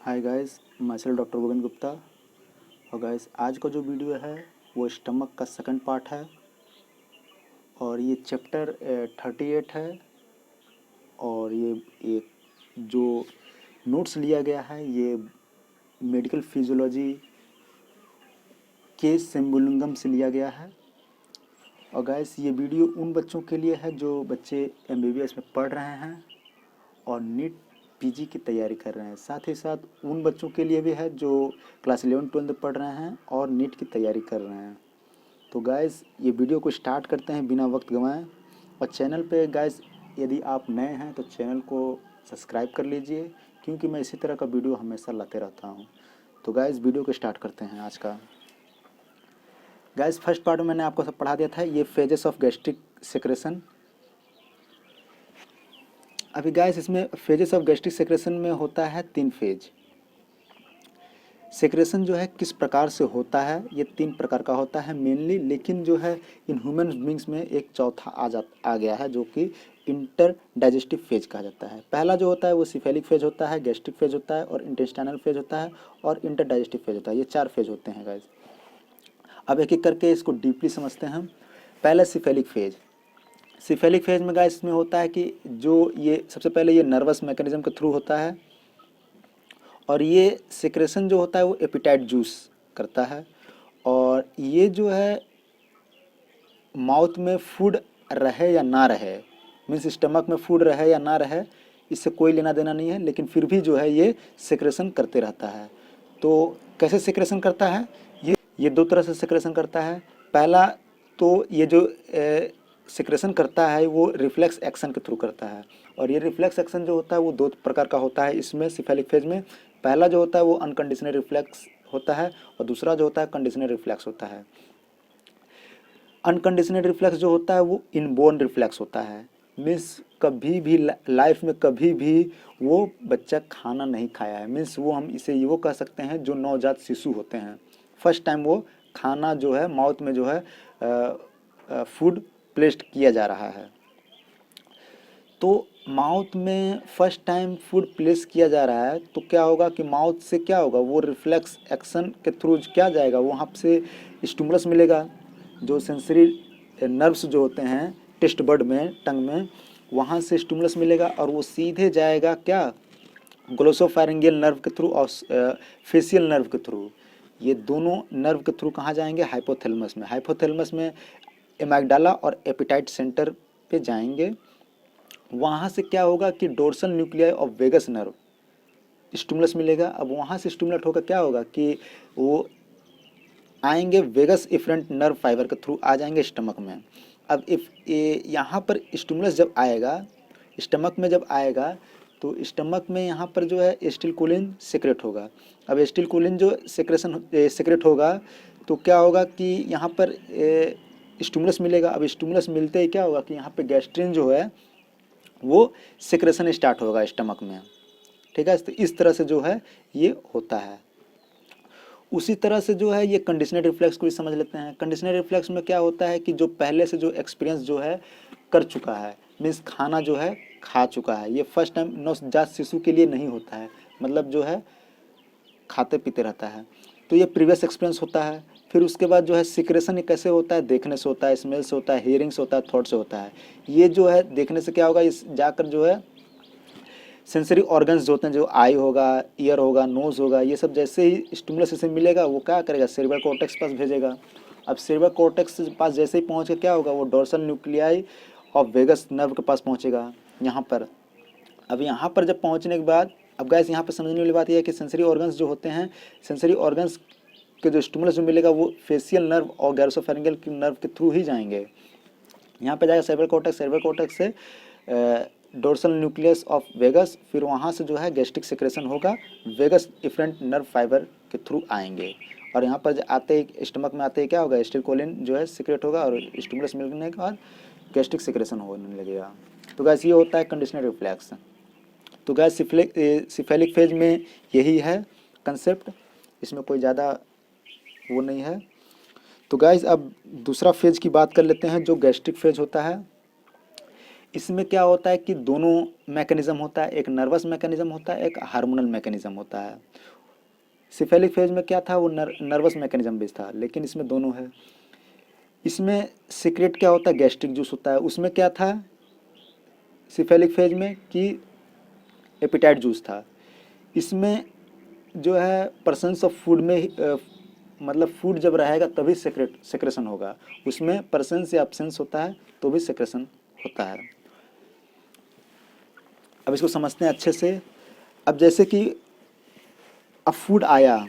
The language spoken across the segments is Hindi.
हाय गाइस, मैं डॉक्टर गोविंद गुप्ता। और गाइस, आज का जो वीडियो है वो स्टमक का सेकंड पार्ट है और ये चैप्टर 38 है। और ये एक जो नोट्स लिया गया है ये मेडिकल फिजियोलॉजी के सिम्बोलिज्म से लिया गया है। और गाइस, ये वीडियो उन बच्चों के लिए है जो बच्चे एमबीबीएस में पढ़ रहे हैं और नीट पीजी की तैयारी कर रहे हैं। साथ ही साथ उन बच्चों के लिए भी है जो क्लास 11-12 पढ़ रहे हैं और नीट की तैयारी कर रहे हैं। तो गाइस, ये वीडियो को स्टार्ट करते हैं बिना वक्त गंवाए। और चैनल पे गाइस, यदि आप नए हैं तो चैनल को सब्सक्राइब कर लीजिए, क्योंकि मैं इसी तरह का वीडियो हमेशा लाते रहता हूँ। तो गाइस, वीडियो को स्टार्ट करते हैं आज का। गाइस, फर्स्ट पार्ट में मैंने आपको सब पढ़ा दिया था, ये फेजेस ऑफ गैस्ट्रिक सेक्रेशन। अभी गाइस, इसमें फेजेस ऑफ गैस्ट्रिक सेक्रेशन में होता है 3 फेज। सेक्रेशन जो है किस प्रकार से होता है, ये 3 प्रकार का होता है मेनली, लेकिन जो है इन ह्यूमन बींग्स में एक चौथा आ गया है जो कि इंटर डाइजेस्टिव फेज कहा जाता है। पहला जो होता है वो सिफेलिक फेज होता है, गैस्ट्रिक फेज होता है और इंटेस्टाइनल फेज होता है और इंटर डाइजेस्टिव फेज होता है। ये 4 फेज होते हैं गाइस। अब एक एक करके इसको डीपली समझते हैं हम। पहला सिफेलिक फेज। सिफेलिक फेज में गाइस इसमें होता है कि जो ये सबसे पहले ये नर्वस मैकेनिज्म के थ्रू होता है और ये सिक्रेशन जो होता है वो एपिटाइट जूस करता है। और ये जो है माउथ में फूड रहे या ना रहे, मीन्स स्टमक में फूड रहे या ना रहे, इससे कोई लेना देना नहीं है, लेकिन फिर भी जो है ये सिक्रेशन करते रहता है। तो कैसे सिक्रेशन करता है? ये 2 तरह से सिक्रेशन करता है। पहला तो ये जो सिक्रेशन करता है वो रिफ्लेक्स एक्शन के थ्रू करता है। और ये रिफ्लेक्स एक्शन जो होता है वो 2 प्रकार का होता है इसमें सिफेलिक फेज में। पहला जो होता है वो अनकंडीशनल रिफ्लेक्स होता है और दूसरा जो होता है कंडीशनल रिफ्लेक्स होता है। अनकंडीशनल रिफ्लेक्स जो होता है वो इनबोर्न रिफ्लेक्स होता है, मीन्स कभी भी लाइफ में कभी भी वो बच्चा खाना नहीं खाया है, मीन्स वो हम इसे वो कह सकते हैं जो नवजात शिशु होते हैं, फर्स्ट टाइम वो खाना जो है माउथ में जो है फूड प्लेस्ड किया जा रहा है। तो माउथ में फर्स्ट टाइम फूड प्लेस किया जा रहा है तो क्या होगा कि माउथ से क्या होगा, वो रिफ्लेक्स एक्शन के थ्रू क्या जाएगा, वहाँ से स्टिमुलस मिलेगा, जो सेंसरी नर्व्स जो होते हैं टेस्ट बड में, टंग में, वहाँ से स्टिमुलस मिलेगा और वो सीधे जाएगा क्या, ग्लोसोफैरिंगियल नर्व के थ्रू और फेशियल नर्व के थ्रू। ये दोनों नर्व के थ्रू कहाँ जाएंगे? हाइपोथैलेमस में। हाइपोथैलेमस में एमाइगडाला और एपिटाइट सेंटर पे जाएंगे। वहाँ से क्या होगा कि dorsal nuclei of vagus nerve stimulus मिलेगा। अब वहाँ से स्टिमुलेट होकर क्या होगा कि वो आएंगे वेगस इफरेंट नर्व फाइबर के थ्रू आ जाएंगे स्टमक में। अब इफ यहाँ पर स्टिमुलस जब आएगा स्टमक में, जब आएगा तो स्टमक में यहाँ पर जो है एसिटिलकोलिन सेक्रेट होगा। अब एसिटिलकोलिन जो सेक्रेट होगा तो क्या होगा कि यहाँ पर स्टिमुलस मिलेगा। अब स्टिमुलस मिलते ही क्या होगा कि यहाँ पे गैस्ट्रिन जो है वो सेक्रेशन स्टार्ट होगा स्टमक में। ठीक है, तो इस तरह से जो है ये होता है। उसी तरह से जो है ये कंडीशनल रिफ्लेक्स को भी समझ लेते हैं। कंडीशनल रिफ्लेक्स में क्या होता है कि जो पहले से जो एक्सपीरियंस जो है कर चुका है, मीन्स खाना जो है खा चुका है, ये फर्स्ट टाइम नवजात शिशु के लिए नहीं होता है, मतलब जो है खाते पीते रहता है, तो ये प्रीवियस एक्सपीरियंस होता है। फिर उसके बाद जो है सिक्रेशन ये कैसे होता है? देखने से होता है, स्मेल से होता है, हियरिंग से होता है, थॉट से होता है। ये जो है देखने से क्या होगा, इस जाकर जो है सेंसरी ऑर्गन्स जो होते हैं, जो आई होगा, ईयर होगा, नोज होगा, ये सब जैसे ही स्टिमुलस इसे मिलेगा वो क्या करेगा, सेरेब्रल कॉर्टेक्स पास भेजेगा। अब सेरेब्रल कॉर्टेक्स पास जैसे ही पहुँच के क्या होगा, वो डोर्सल न्यूक्लियाई और वेगस नर्व के पास पहुँचेगा यहाँ पर। अब यहाँ पर जब पहुँचने के बाद, अब गैस यहाँ पर समझने वाली बात यह है कि सेंसरी ऑर्गन्स जो होते हैं, सेंसरी ऑर्गन्स के जो स्टिमुलस जो मिलेगा वो फेशियल नर्व और गैरोसोफेरिंगल की नर्व के थ्रू ही जाएंगे। यहाँ पे जाएगा सेरेब्रल कॉर्टेक्स से डोर्सल न्यूक्लियस ऑफ वेगस, फिर वहाँ से जो है गैस्ट्रिक सेक्रेशन होगा, वेगस इफरेंट नर्व फाइबर के थ्रू आएंगे। और यहाँ पर आते ही स्टमक में आते ही क्या होगा, एसिटिलकोलिन जो है सिक्रेट होगा और स्टिमुलस मिलने के बाद गैस्ट्रिक सेक्रेशन होने लगेगा। तो गैस ये होता है कंडीशनल रिफ्लेक्स। तो गैस सिफेलिक फेज में यही है कंसेप्ट, इसमें कोई ज़्यादा वो नहीं है। तो गाइज अब दूसरा फेज की बात कर लेते हैं जो गैस्ट्रिक फेज होता है। इसमें क्या होता है कि दोनों मैकेनिज्म होता है, एक नर्वस मैकेनिज्म होता है, एक हार्मोनल मैकेनिज्म होता है। सिफेलिक फेज में क्या था, वो नर्वस मैकेनिज्म बेस्ड था, लेकिन इसमें दोनों है। इसमें सीक्रेट क्या होता है, गैस्ट्रिक जूस होता है। उसमें क्या था सिफेलिक फेज में कि एपिटाइट जूस था। इसमें जो है परसेंस ऑफ फूड में मतलब फूड जब रहेगा तभी सेक्रेशन होगा, उसमें परसेंस या एब्सेंस होता है तो भी सेक्रेशन होता है। अब इसको समझते हैं अच्छे से। अब जैसे कि अब फूड आया,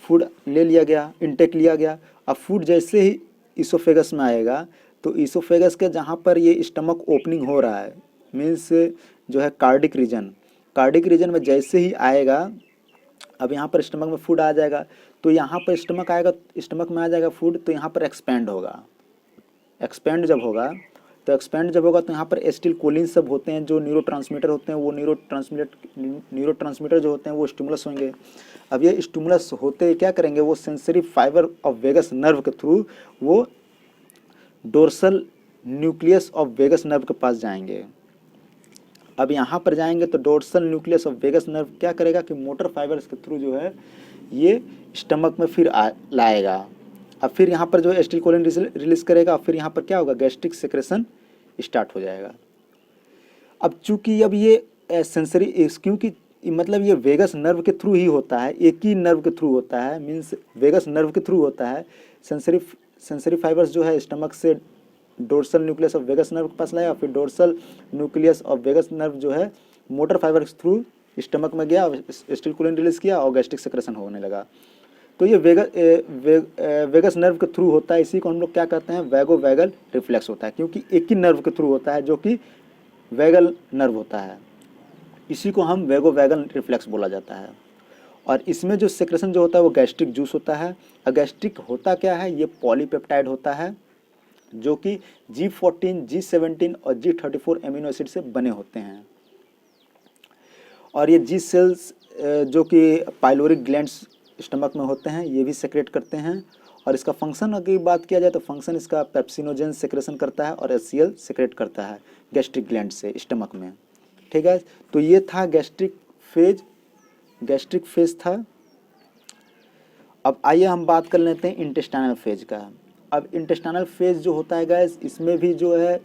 फूड ले लिया गया, इनटेक लिया गया। अब फूड जैसे ही इसोफेगस में आएगा तो इसोफेगस के जहाँ पर ये स्टमक ओपनिंग हो रहा है, मीन्स जो है कार्डिक रीजन, कार्डिक रीजन में जैसे ही आएगा, अब यहाँ पर स्टमक में फूड आ जाएगा, तो यहाँ पर स्टमक आएगा, स्टमक में आ जाएगा फूड, तो यहाँ पर एक्सपेंड होगा। एक्सपेंड जब होगा तो यहाँ पर एसिटिल कोलिन सब होते हैं जो न्यूरोट्रांसमीटर होते हैं, वो न्यूरोट्रांसमीटर जो होते हैं वो स्टिमुलस होंगे। अब ये स्टिमुलस होते क्या करेंगे, वो sensory fibre of vagus nerve के थ्रू वो dorsal nucleus of vagus nerve के पास जाएंगे। अब यहाँ पर जाएंगे तो dorsal nucleus of vagus nerve क्या करेगा कि मोटर फाइबर्स के थ्रू जो है ये स्टमक में फिर लाएगा। अब फिर यहाँ पर जो है एसिटिलकोलिन रिलीज करेगा, फिर यहाँ पर क्या होगा, गैस्ट्रिक सेक्रेशन स्टार्ट हो जाएगा। अब चूंकि अब ये सेंसरी, क्योंकि मतलब ये वेगस नर्व के थ्रू ही होता है, एक ही नर्व के थ्रू होता है, मीन्स वेगस नर्व के थ्रू होता है। सेंसरी फाइबर्स जो है स्टमक से dorsal nucleus of vagus nerve के पास लाया, फिर dorsal nucleus of vagus nerve जो है मोटर फाइबर के थ्रू स्टमक में गया, एसिटिलकोलिन रिलीज किया और गैस्ट्रिक सेक्रेशन होने लगा। तो ये वेगस नर्व के थ्रू होता है, इसी को हम लोग क्या कहते हैं, वैगो वैगल रिफ्लेक्स होता है, क्योंकि एक ही नर्व के थ्रू होता है जो कि वैगल नर्व होता है, इसी को हम वैगो वैगल रिफ्लेक्स बोला जाता है। और इसमें जो सेक्रेशन जो होता है वो गैस्ट्रिक जूस होता है। और गैस्ट्रिक होता क्या है, ये पॉलीपेप्टाइड होता है जो कि G14, G17 और G34 एमिनो एसिड से बने होते हैं। और ये जी सेल्स जो कि पाइलोरिक ग्लैंड्स स्टमक में होते हैं, ये भी सेक्रेट करते हैं। और इसका फंक्शन की बात किया जाए तो फंक्शन इसका पेप्सिनोजेन सेक्रेशन करता है और HCl सेक्रेट करता है गैस्ट्रिक ग्लैंड से स्टमक में। ठीक है, तो ये था गैस्ट्रिक फेज था। अब आइए हम बात कर लेते हैं इंटेस्टाइनल फेज का। अब इंटेस्टाइनल फेज जो होता है गैस, इसमें भी जो है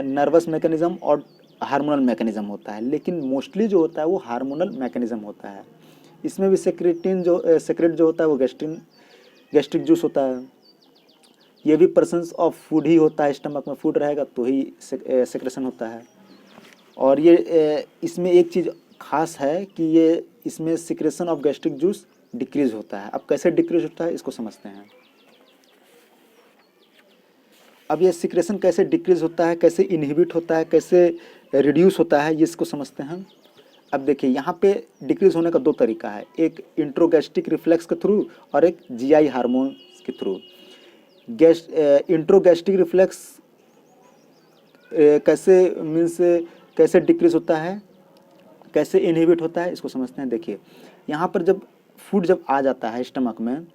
नर्वस मैकेनिज्म और हार्मोनल मैकेनिज्म होता है, लेकिन मोस्टली जो होता है वो हार्मोनल मैकेनिज्म होता है। इसमें भी सेक्रेट जो होता है वो गैस्ट्रिक जूस होता है। ये भी प्रेजेंस ऑफ फूड ही होता है, स्टमक में फूड रहेगा तो ही सेक्रेशन होता है। और ये इसमें एक चीज़ खास है कि ये इसमें secretion of gastric juice decrease होता है। अब कैसे डिक्रीज होता है इसको समझते हैं। अब ये सिक्रेशन कैसे डिक्रीज होता है, कैसे इनहिबिट होता है, कैसे रिड्यूस होता है, ये इसको समझते हैं। अब देखिए यहाँ पे डिक्रीज होने का दो तरीका है, एक इंट्रोगैस्ट्रिक रिफ्लेक्स के थ्रू और एक जीआई हार्मोन के थ्रू। इंट्रोगैस्ट्रिक रिफ्लेक्स कैसे डिक्रीज होता है, कैसे इनहिबिट होता है, इसको समझते हैं। देखिए यहाँ पर जब फूड जब आ जाता है स्टमक में,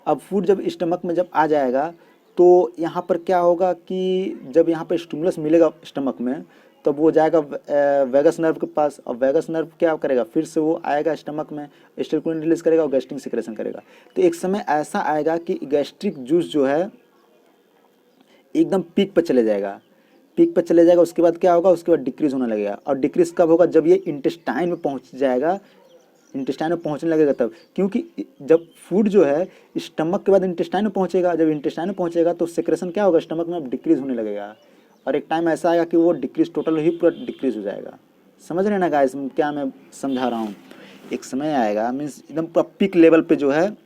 अब फूड जब स्टमक में जब आ जाएगा तो यहाँ पर क्या होगा कि जब यहाँ पर स्टिमुलस मिलेगा स्टमक में तब वो जाएगा वेगस नर्व के पास, और वेगस नर्व क्या करेगा, फिर से वो आएगा स्टमक में, एसिटिलकोलिन रिलीज करेगा और गैस्ट्रिक सिक्रेशन करेगा। तो एक समय ऐसा आएगा कि गैस्ट्रिक जूस जो है एकदम पीक पर चले जाएगा, उसके बाद क्या होगा, उसके बाद डिक्रीज होने लगेगा। और डिक्रीज कब होगा, जब ये इंटेस्टाइन में पहुंच जाएगा, इंटेस्टाइन में पहुंचने लगेगा तब, क्योंकि जब फूड जो है स्टमक के बाद इंटेस्टाइन में पहुंचेगा, जब इंटेस्टाइन में पहुंचेगा तो सेक्रेशन क्या होगा, स्टमक में अब डिक्रीज होने लगेगा। और एक टाइम ऐसा आएगा कि वो डिक्रीज टोटल ही पूरा डिक्रीज हो जाएगा। समझ रहे ना गाइस क्या मैं समझा रहा हूँ। एक समय आएगा मीन्स एकदम पूरा पीक लेवल पे जो है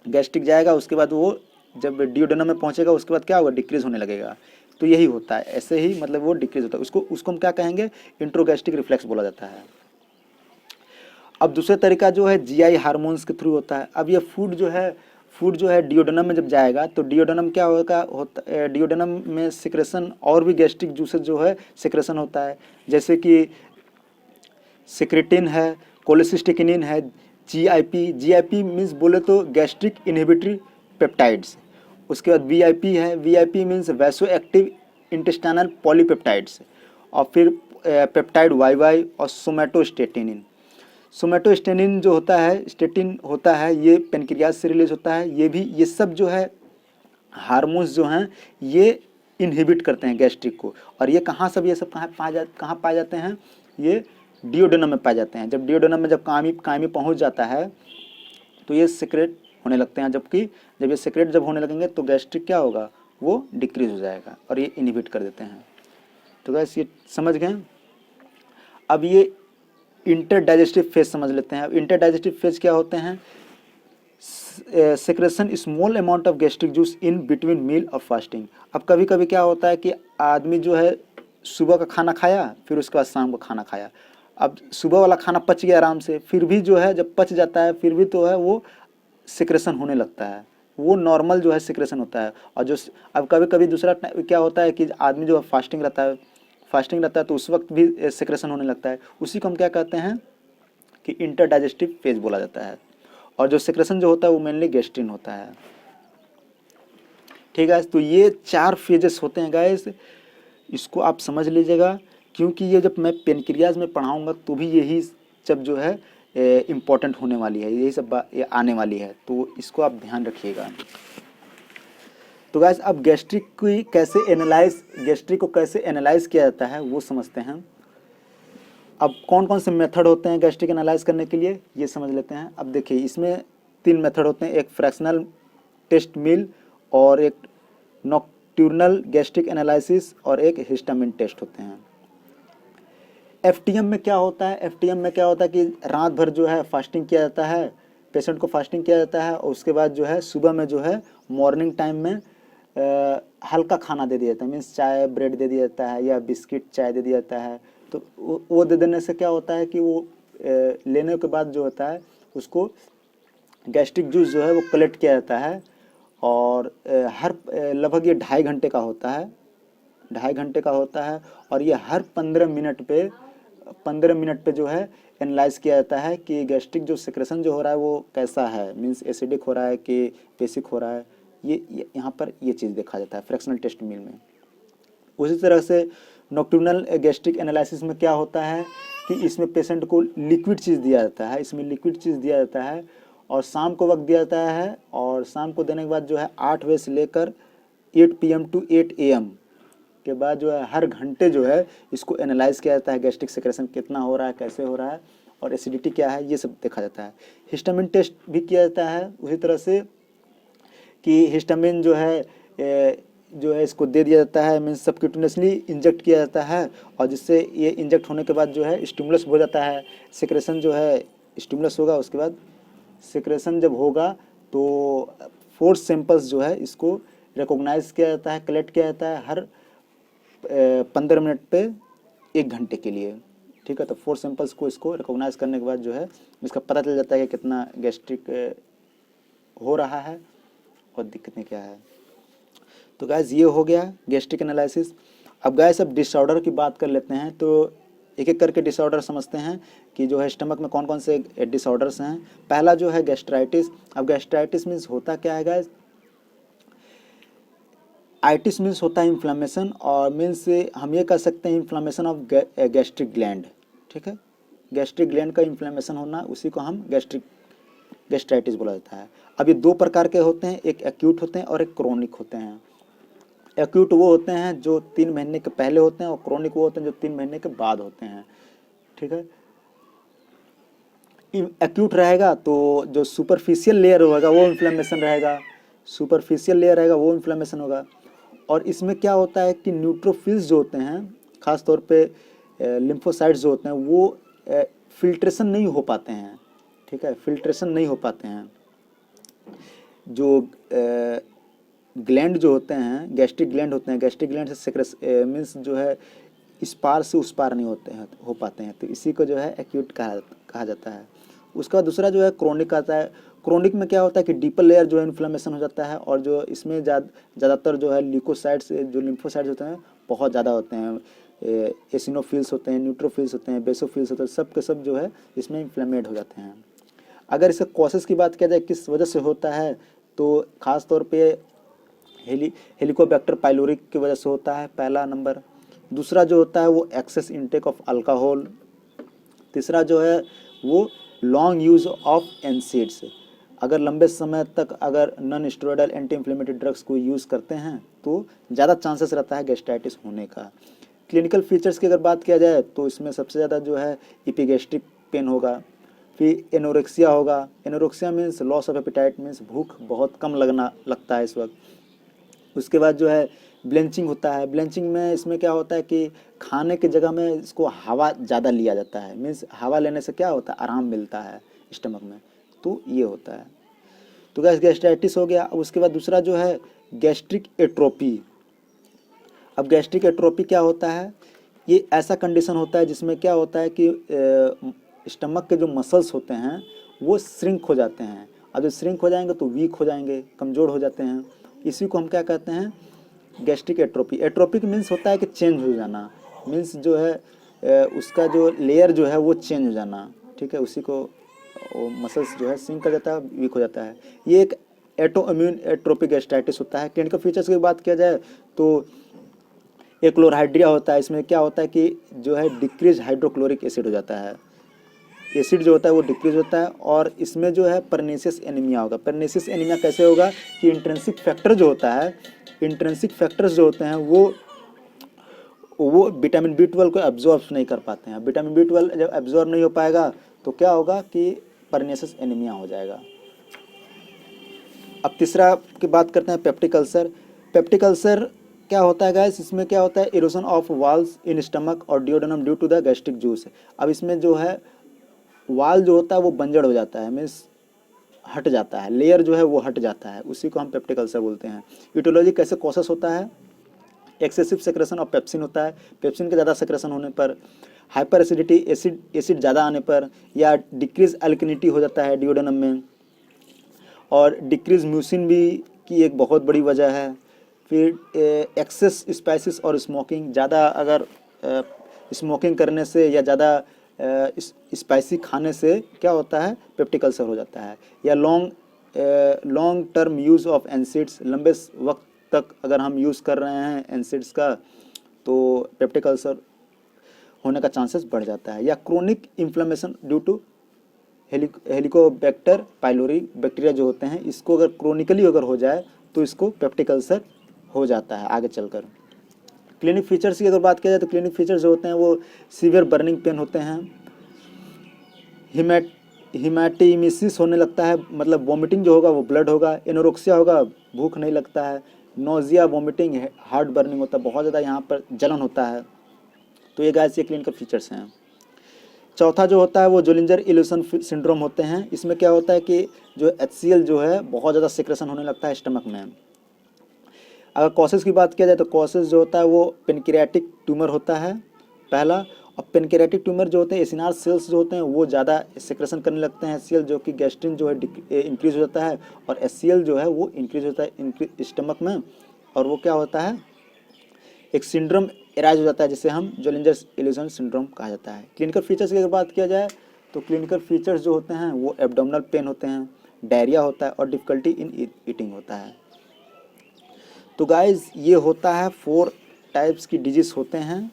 गैस्ट्रिक जाएगा, उसके बाद वो जब डियोडेनम में पहुंचेगा उसके बाद क्या होगा, डिक्रीज होने लगेगा। तो यही होता है, ऐसे ही मतलब वो डिक्रीज होता है। उसको हम क्या कहेंगे, इंट्रोगैस्ट्रिक रिफ्लेक्स बोला जाता है। अब दूसरा तरीका जो है जीआई हार्मोन्स के थ्रू होता है। अब ये फूड जो है डियोडेनम में जब जाएगा तो डियोडेनम क्या होगा, डियोडेनम में सिक्रेशन और भी गैस्ट्रिक जूसेस जो है सिक्रेशन होता है, जैसे कि सिक्रेटिन है, कोलेसिस्टिकिनिन है, जीआईपी मीन्स बोले तो गैस्ट्रिक इनहिबिटरी पेप्टाइड्स। उसके बाद वीआईपी है, VIP means vaso active intestinal polypeptides और फिर पेप्टाइड वाई वाई और सोमेटोस्टेटिनिन। सोमेटोस्टेटिन जो होता है, स्टेटिन होता है, ये पेनक्रियास से रिलीज होता है। ये सब जो है हार्मोन्स जो हैं ये इनहिबिट करते हैं गैस्ट्रिक को। और ये सब कहाँ पाए जाते हैं? ये डिओडेनम में पाए जाते हैं। जब डिओडेनम में जब कायमी पहुंच जाता है तो ये सिक्रेट होने लगते हैं, जबकि जब ये सिक्रेट जब होने लगेंगे तो गैस्ट्रिक क्या होगा? वो डिक्रीज हो जाएगा और ये इनहिबिट कर देते हैं। तो गैस ये समझ गए। अब ये इंटर डाइजेस्टिव फेज समझ लेते हैं। अब इंटर डाइजेस्टिव फेज क्या होते हैं? Secretion small amount of gastric juice in between meal और फास्टिंग। अब कभी कभी क्या होता है कि आदमी जो है सुबह का खाना खाया, फिर उसके बाद शाम को खाना खाया। अब सुबह वाला खाना पच गया आराम से, फिर भी जो है जब पच जाता है फिर भी तो है वो सिक्रेशन होने लगता है, वो नॉर्मल जो है सिक्रेशन होता है। और जो अब कभी कभी दूसरा क्या होता है कि आदमी जो है फास्टिंग रहता है तो उस वक्त भी सिक्रेशन होने लगता है। उसी को हम क्या कहते हैं कि इंटर डाइजेस्टिव फेज बोला जाता है। और जो सिक्रेशन जो होता है वो मेनली गैस्ट्रिन होता है। ठीक है, तो ये 4 फेजेस होते हैं गाइस, इसको आप समझ लीजिएगा, क्योंकि ये जब मैं पेनक्रियाज में पढ़ाऊंगा तो भी यही सब जो है इम्पोर्टेंट होने वाली है, यही सब ये आने वाली है, तो इसको आप ध्यान रखिएगा। तो गाइस अब गैस्ट्रिक को कैसे एनालाइज किया जाता है वो समझते हैं। अब कौन कौन से मेथड होते हैं गैस्ट्रिक एनालाइज करने के लिए ये समझ लेते हैं। अब देखिए इसमें 3 मेथड होते हैं, एक फ्रैक्शनल टेस्ट मील और एक नॉक्टर्नल गैस्ट्रिक एनालिसिस और एक हिस्टामिन टेस्ट होते हैं। एफटीएम में क्या होता है? एफटीएम में क्या होता है कि रात भर जो है फास्टिंग किया जाता है, पेशेंट को फास्टिंग किया जाता है और उसके बाद जो है सुबह में जो है मॉर्निंग टाइम में हल्का खाना दे दिया जाता है, मीन्स चाय ब्रेड दे दिया जाता है या बिस्किट चाय दे दिया जाता है। तो वो दे देने से क्या होता है कि वो लेने के बाद जो होता है उसको गैस्ट्रिक जूस जो है वो कलेक्ट किया जाता है और हर लगभग ये 2.5 घंटे का होता है, 2.5 घंटे का होता है। और ये हर 15 मिनट पे जो है एनालाइज किया जाता है कि गैस्ट्रिक जो सिक्रेशन जो हो रहा है वो कैसा है, मीन्स एसिडिक हो रहा है कि बेसिक हो रहा है, ये यहाँ पर ये चीज़ देखा जाता है फ्रैक्शनल टेस्ट मील में। उसी तरह से नॉक्टर्नल गैस्ट्रिक एनालिसिस में क्या होता है कि इसमें पेशेंट को लिक्विड चीज़ दिया जाता है, और शाम को वक्त दिया जाता है, और शाम को देने के बाद जो है 8 बजे से लेकर 8 PM टू 8 AM के बाद जो है हर घंटे जो है इसको एनालाइज किया जाता है, गैस्ट्रिक सेक्रेशन कितना हो रहा है, कैसे हो रहा है और एसिडिटी क्या है, ये सब देखा जाता है। हिस्टामिन टेस्ट भी किया जाता है उसी तरह से कि हिस्टामिन जो है इसको दे दिया जाता है, मीन्स सबक्यूटेनियसली इंजेक्ट किया जाता है, और जिससे ये इंजेक्ट होने के बाद जो है स्टिमुलस हो जाता है, सिक्रेशन जो है स्टिमुलस होगा। उसके बाद सिक्रेशन जब होगा तो 4 सैंपल्स जो है इसको रिकॉग्नाइज किया जाता है, कलेक्ट किया जाता है हर 15 मिनट पे 1 घंटे के लिए। ठीक है, तो 4 सैंपल्स को इसको रिकॉग्नाइज करने के बाद जो है इसका पता चल जाता है कि कितना गैस्ट्रिक हो रहा है और दिक्कतें क्या है। तो गैस ये हो गया गैस्ट्रिक एनालिसिस। अब गैस अब डिसऑर्डर की बात कर लेते हैं, तो एक एक करके डिसऑर्डर समझते हैं कि जो है स्टमक में कौन कौन से डिसऑर्डर्स हैं। पहला जो है गैस्ट्राइटिस। अब गैस्ट्राइटिस मीन्स होता क्या है गैस? आइटिस मीन्स होता है इन्फ्लामेशन, और मीन्स हम ये कह सकते हैं इन्फ्लामेशन ऑफ गैस्ट्रिक ग्लैंड। ठीक है, गैस्ट्रिक ग्लैंड का इन्फ्लामेशन होना, उसी को हम गैस्ट्राइटिस बोला जाता है। अब ये 2 प्रकार के होते हैं, एक एक्यूट होते हैं और एक क्रोनिक होते हैं। एक्यूट वो होते हैं जो 3 महीने के पहले होते हैं, और क्रोनिक वो होते हैं जो 3 महीने के बाद होते हैं। ठीक है, एक्यूट रहेगा तो जो सुपरफिशियल लेयर होगा वो इन्फ्लेमेशन रहेगा, होगा। और इसमें क्या होता है कि न्यूट्रोफिल्स जो होते हैं, खास तौर पे लिम्फोसाइट्स जो होते हैं वो फिल्ट्रेशन नहीं हो पाते हैं। ठीक है, फिल्ट्रेशन नहीं हो पाते हैं। जो ग्लैंड जो होते हैं, गैस्ट्रिक ग्लैंड होते हैं, गैस्ट्रिक ग्लैंड से मीन्स जो है इस पार से उस पार नहीं हो पाते हैं, तो इसी को जो है एक्यूट कहा जाता है। उसका दूसरा जो है क्रोनिक आता है। क्रोनिक में क्या होता है कि डीपर लेयर जो है इन्फ्लेमेशन हो जाता है, और जो इसमें ज़्यादातर जो है ल्यूकोसाइट्स, जो लिम्फोसाइट्स होते हैं बहुत ज़्यादा होते हैं, एसिनोफिल्स होते हैं, न्यूट्रोफिल्स होते हैं, बेसोफिल्स होते हैं, सब के सब जो है इसमें इन्फ्लेमेट हो जाते हैं। अगर इसके कॉसेस की बात किया जाए किस वजह से होता है, तो ख़ास तौर पे हेलिकोबैक्टर पाइलोरी की वजह से होता है, पहला नंबर। दूसरा जो होता है वो एक्सेस इनटेक ऑफ अल्कोहल। तीसरा जो है वो लॉन्ग यूज़ ऑफ एनसीड्स, अगर लंबे समय तक अगर non steroidal anti inflammatory drugs को यूज़ करते हैं तो ज़्यादा चांसेस रहता है गैस्ट्राइटिस होने का। क्लिनिकल फीचर्स की अगर बात किया जाए तो इसमें सबसे ज़्यादा जो है इपिगैस्ट्रिक पेन होगा, फिर एनोरेक्सिया होगा। Anorexia means loss of appetite, means भूख बहुत कम लगता है इस वक्त। उसके बाद जो है ब्लेंचिंग होता है। ब्लेंचिंग में इसमें क्या होता है कि खाने की जगह में इसको हवा ज़्यादा लिया जाता है, मीन्स हवा लेने से क्या होता है, आराम मिलता है स्टमक में, तो ये होता है। तो गैस्ट्राइटिस हो गया। अब उसके बाद दूसरा जो है गैस्ट्रिक एट्रोपी। अब गैस्ट्रिक एट्रोपी क्या होता है, ये ऐसा कंडीशन होता है जिसमें क्या होता है कि स्टमक के जो मसल्स होते हैं वो श्रिंक हो जाते हैं। अब जब श्रिंक हो जाएंगे तो वीक हो जाएंगे, कमज़ोर हो जाते हैं। इसी को हम क्या कहते हैं, गैस्ट्रिक एट्रोपी। एट्रोपिक मीन्स होता है कि चेंज हो जाना, मीन्स जो है उसका जो लेयर जो है वो चेंज हो जाना, ठीक है, उसी को मसल्स जो है श्रिंक कर जाता है, वीक हो जाता है। ये एक एटोइम्यून एट्रोपिक गैस्ट्राइटिस होता है। क्लिनिकल फीचर्स की बात किया जाए तो एक क्लोरहाइड्रिया होता है। इसमें क्या होता है कि जो है डिक्रीज हाइड्रोक्लोरिक एसिड हो जाता है, एसिड जो होता है वो डिक्रीज होता है। और इसमें जो है परनीसियस एनीमिया होगा। परनीसियस एनीमिया कैसे होगा कि इंट्रिंसिक फैक्टर जो होता है, इंट्रिंसिक फैक्टर्स जो होते हैं वो विटामिन B12 को एब्जॉर्ब नहीं कर पाते हैं। विटामिन B12 जब एब्जॉर्ब नहीं हो पाएगा तो क्या होगा कि परनीसियस एनीमिया हो जाएगा। अब तीसरा की बात करते हैं पेप्टिक अल्सर। पेप्टिक अल्सर क्या होता है गाइस, इसमें क्या होता है, erosion of walls in stomach और duodenum due to the gastric juice. अब इसमें जो है वाल जो होता है वो बंजर हो जाता है, मीन्स हट जाता है, लेयर जो है वो हट जाता है, उसी को हम पेप्टिक अल्सर बोलते हैं। यूटियोलॉजी कैसे कॉसेस होता है, एक्सेसिव सेक्रेशन ऑफ पेप्सिन होता है। पेप्सिन के ज़्यादा सेक्रेशन होने पर, हाइपर एसिडिटी, एसिड ज़्यादा आने पर, या डिक्रीज अल्कनिटी हो जाता है डिओडेनम में, और डिक्रीज म्यूसिन भी की एक बहुत बड़ी वजह है। फिर एक्सेस स्पाइसेस और स्मोकिंग, ज़्यादा अगर स्मोकिंग करने से या ज़्यादा स्पाइसी खाने से क्या होता है, पेप्टिक अल्सर हो जाता है। या long term use of NSAIDs, लंबे वक्त तक अगर हम यूज़ कर रहे हैं एनसिड्स का तो पेप्टिक अल्सर होने का चांसेस बढ़ जाता है। या chronic inflammation due to Helicobacter pylori bacteria जो होते हैं, इसको अगर क्रोनिकली अगर हो जाए तो इसको पेप्टिक अल्सर हो जाता है आगे चलकर। क्लिनिक फीचर्स की अगर बात किया जाए तो क्लिनिक फीचर्स जो होते हैं वो सीवियर बर्निंग पेन होते हैं, हिमेटेमेसिस होने लगता है, मतलब वॉमिटिंग जो होगा वो ब्लड होगा, एनोरेक्सिया होगा, भूख नहीं लगता है, नोजिया, वॉमिटिंग, हार्ट बर्निंग होता है, बहुत ज़्यादा यहाँ पर जलन होता है। तो ये गाइस ये क्लिनिकल फीचर्स हैं। चौथा जो होता है वो जोलिंजर इल्यूशन सिंड्रोम होते हैं। इसमें क्या होता है कि जो HCl जो है बहुत ज़्यादा सिक्रेशन होने लगता है स्टमक में। अगर कॉसेस की बात किया जाए तो कॉसेस जो होता है वो पेनक्रियाटिक ट्यूमर होता है पहला। और पेनक्रियाटिक ट्यूमर जो होते हैं, एसिनार सेल्स जो होते हैं वो ज़्यादा सिक्रेशन करने लगते हैं HCl, जो कि गैस्ट्रिन जो है इंक्रीज हो जाता है, और HCl जो है वो इंक्रीज होता है स्टमक में, और वो क्या होता है, एक सिंड्रोम एराइज हो जाता है जिसे हम जोलिंजर इल्यूशन सिंड्रोम कहा जाता है। क्लिनिकल फीचर्स की अगर बात किया जाए तो क्लिनिकल फीचर्स जो होते हैं वो एब्डोमिनल पेन होते हैं, डायरिया होता है, और डिफ़िकल्टी इन ईटिंग होता है। तो गाइज ये होता है 4 टाइप्स की डिजीज़ होते हैं।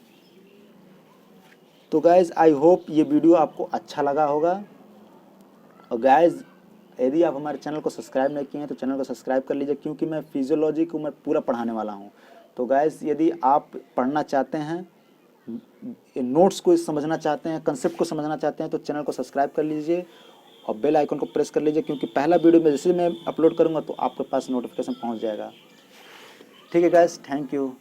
तो गाइज आई होप ये वीडियो आपको अच्छा लगा होगा। और गाइज यदि आप हमारे चैनल को सब्सक्राइब नहीं किए हैं तो चैनल को सब्सक्राइब कर लीजिए, क्योंकि मैं फिजियोलॉजी को मैं पूरा पढ़ाने वाला हूँ। तो गाइज यदि आप पढ़ना चाहते हैं, नोट्स को समझना चाहते हैं, कंसेप्ट को समझना चाहते हैं, तो चैनल को सब्सक्राइब कर लीजिए और बेल आइकन को प्रेस कर लीजिए, क्योंकि पहला वीडियो में जैसे मैं अपलोड करूँगा तो आपके पास नोटिफिकेशन पहुँच जाएगा। ठीक है गाइज, थैंक यू।